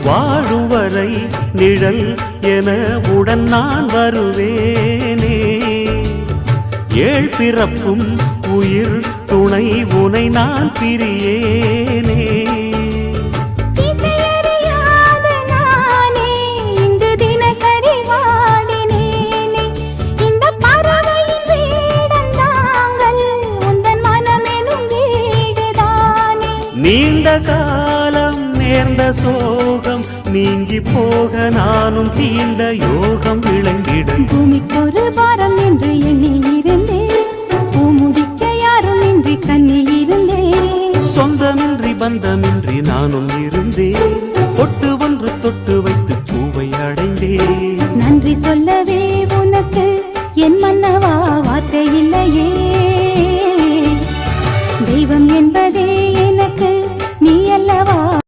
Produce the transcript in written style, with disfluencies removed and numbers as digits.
வாழும் வரை நிழல் என உடன் நான் வருவேனே. ஏழ் பிறப்பும் உயிர் துணை உனை நான் பிரியேனே. நீண்ட காலம் நேர்ந்த சோகம் நீங்கி போக நானும் தீண்ட யோகம் விளங்கிட. பூமிக்கொரு வாரம் என்று எண்ணி இருந்தேன், பூமுடிக்க யாரும் இன்றி கண்ணி இருந்தேன். சொந்தமின்றி பந்தமின்றி நானும் இருந்தேன், பொட்டு ஒன்று தொட்டு வைத்து பூவை அடைந்தேன். நன்றி சொல்லவே உனக்கு என் மன்னவா வார்த்தை இல்லையே. தெய்வம் என்பதே